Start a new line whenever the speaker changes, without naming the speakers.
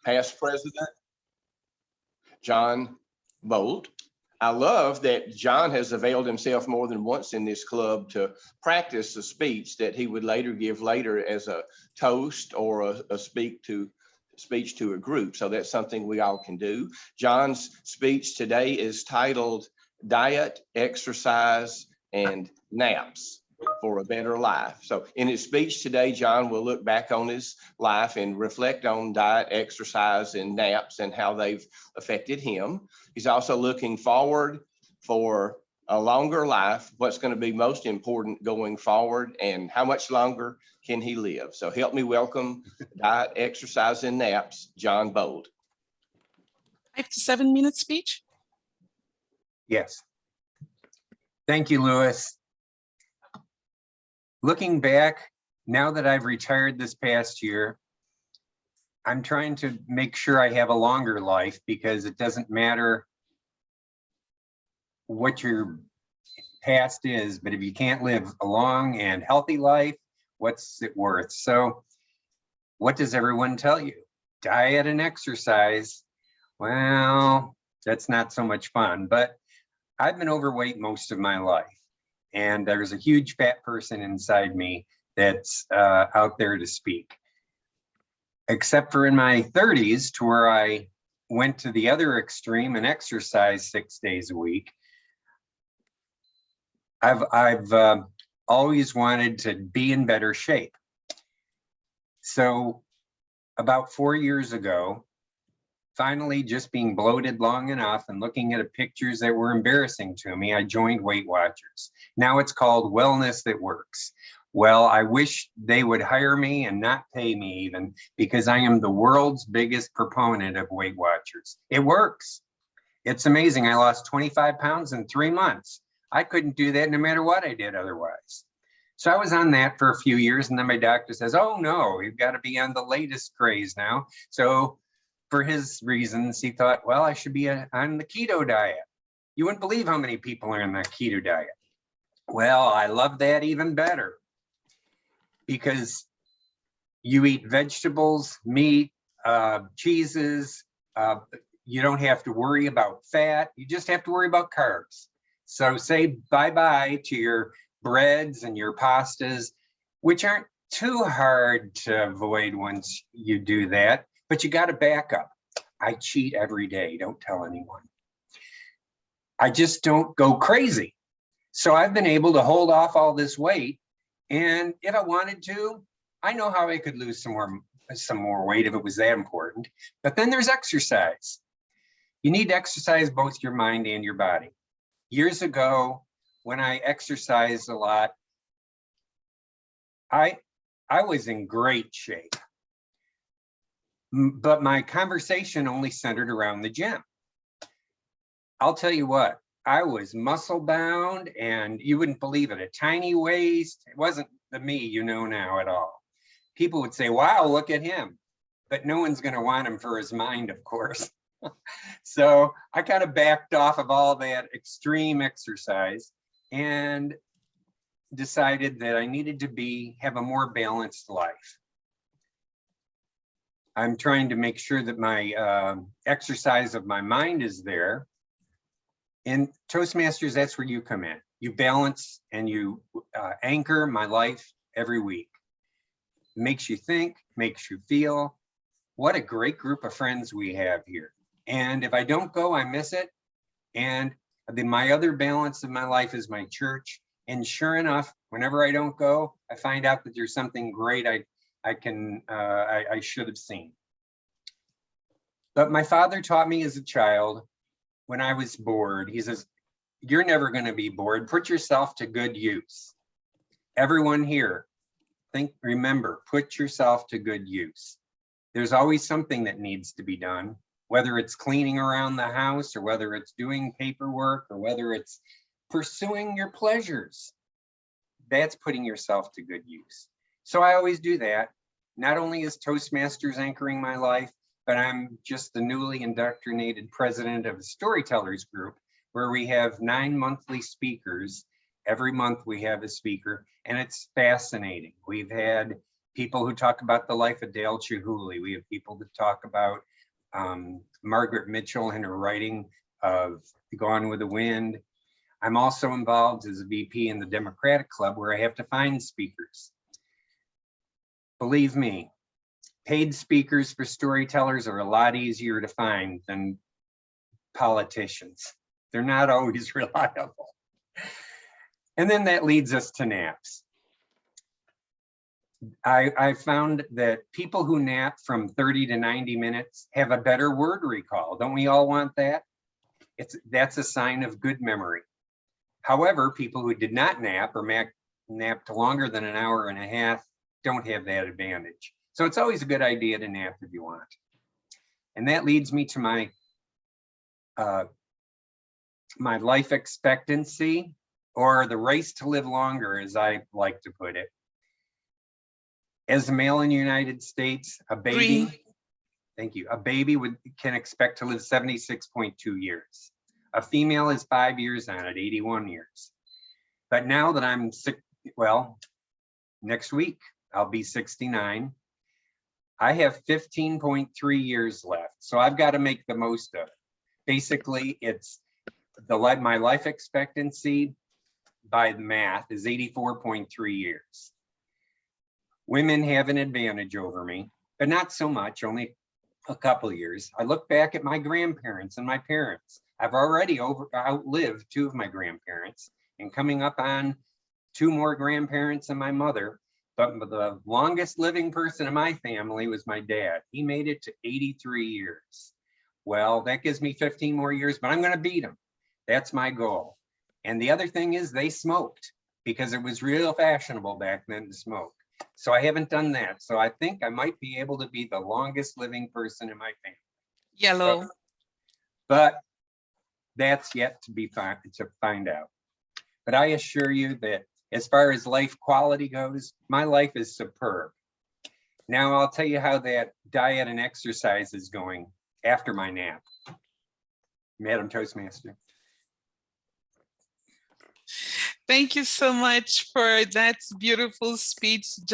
past president, John Bolt. I love that John has availed himself more than once in this club to practice a speech that he would later give later as a toast or a speech to a group. So that's something we all can do. John's speech today is titled Diet, Exercise, and Naps for a Better Life. So in his speech today, John will look back on his life and reflect on diet, exercise, and naps and how they've affected him. He's also looking forward for a longer life, what's going to be most important going forward, and how much longer can he live. So help me welcome diet, exercise, and naps, John Bolt.
5 to 7 minute speech.
Yes. Thank you, Louis. Looking back, now that I've retired this past year, I'm trying to make sure I have a longer life, because it doesn't matter what your past is, but if you can't live a long and healthy life, what's it worth? So what does everyone tell you? Diet and exercise. Well, that's not so much fun, but I've been overweight most of my life, and there's a huge fat person inside me that's out there to speak. Except for in my 30s, to where I went to the other extreme and exercised 6 days a week. I've always wanted to be in better shape. So about 4 years ago, finally just being bloated long enough and looking at pictures that were embarrassing to me, I joined Weight Watchers. Now it's called Wellness That Works. Well, I wish they would hire me and not pay me even, because I am the world's biggest proponent of Weight Watchers. It works. It's amazing. I lost 25 pounds in 3 months. I couldn't do that no matter what I did otherwise. So I was on that for a few years, and then my doctor says, oh no, you've got to be on the latest craze now. So for his reasons, he thought, well, I should be on the keto diet. You wouldn't believe how many people are on the keto diet. Well, I love that even better, because you eat vegetables, meat, cheeses. You don't have to worry about fat. You just have to worry about carbs. So say bye-bye to your breads and your pastas, which aren't too hard to avoid once you do that, but you got to back up. I cheat every day. Don't tell anyone. I just don't go crazy. So I've been able to hold off all this weight. And if I wanted to, I know how I could lose some more weight if it was that important. But then there's exercise. You need to exercise both your mind and your body. Years ago, when I exercised a lot, I was in great shape. But my conversation only centered around the gym. I'll tell you what, I was muscle bound, and you wouldn't believe it, a tiny waist. It wasn't the me you know now at all. People would say, wow, look at him. But no one's going to want him for his mind, of course. So I kind of backed off of all that extreme exercise and decided that I needed to have a more balanced life. I'm trying to make sure that my exercise of my mind is there. In Toastmasters, that's where you come in. You balance and you anchor my life every week. It makes you think, makes you feel. What a great group of friends we have here. And if I don't go, I miss it. And then my other balance of my life is my church. And sure enough, whenever I don't go, I find out that there's something great I should have seen. But my father taught me as a child, when I was bored, he says, you're never going to be bored. Put yourself to good use. Everyone here, remember, put yourself to good use. There's always something that needs to be done, whether it's cleaning around the house, or whether it's doing paperwork, or whether it's pursuing your pleasures. That's putting yourself to good use. So I always do that. Not only is Toastmasters anchoring my life, but I'm just the newly indoctrinated president of the Storytellers Group, where we have 9 monthly speakers. Every month we have a speaker, and it's fascinating. We've had people who talk about the life of Dale Chihuly. We have people that talk about Margaret Mitchell and her writing of Gone with the Wind. I'm also involved as a VP in the Democratic Club, where I have to find speakers. Believe me, paid speakers for storytellers are a lot easier to find than politicians. They're not always reliable. And then that leads us to naps. I found that people who nap from 30 to 90 minutes have a better word recall. Don't we all want that? That's a sign of good memory. However, people who did not nap or napped longer than an hour and a half don't have that advantage. So it's always a good idea to nap if you want. And that leads me to my my life expectancy, or the race to live longer, as I like to put it. As a male in the United States, a baby,
Green.
thank you, a baby can expect to live 76.2 years. A female is 5 years on it, 81 years. But now that I'm sick, well, next week, I'll be 69. I have 15.3 years left, so I've got to make the most of it. Basically, it's my life expectancy by the math is 84.3 years. Women have an advantage over me, but not so much, only a couple years. I look back at my grandparents and my parents. I've already outlived 2 of my grandparents and coming up on 2 more grandparents and my mother. But the longest living person in my family was my dad. He made it to 83 years. Well, that gives me 15 more years, but I'm going to beat him. That's my goal. And the other thing is they smoked because it was real fashionable back then to smoke. So I haven't done that. So I think I might be able to be the longest living person in my family.
Yellow.
But that's yet to find out. But I assure you that as far as life quality goes, my life is superb. Now I'll tell you how that diet and exercise is going after my nap. Madam Toastmaster.
Thank you so much for that beautiful speech.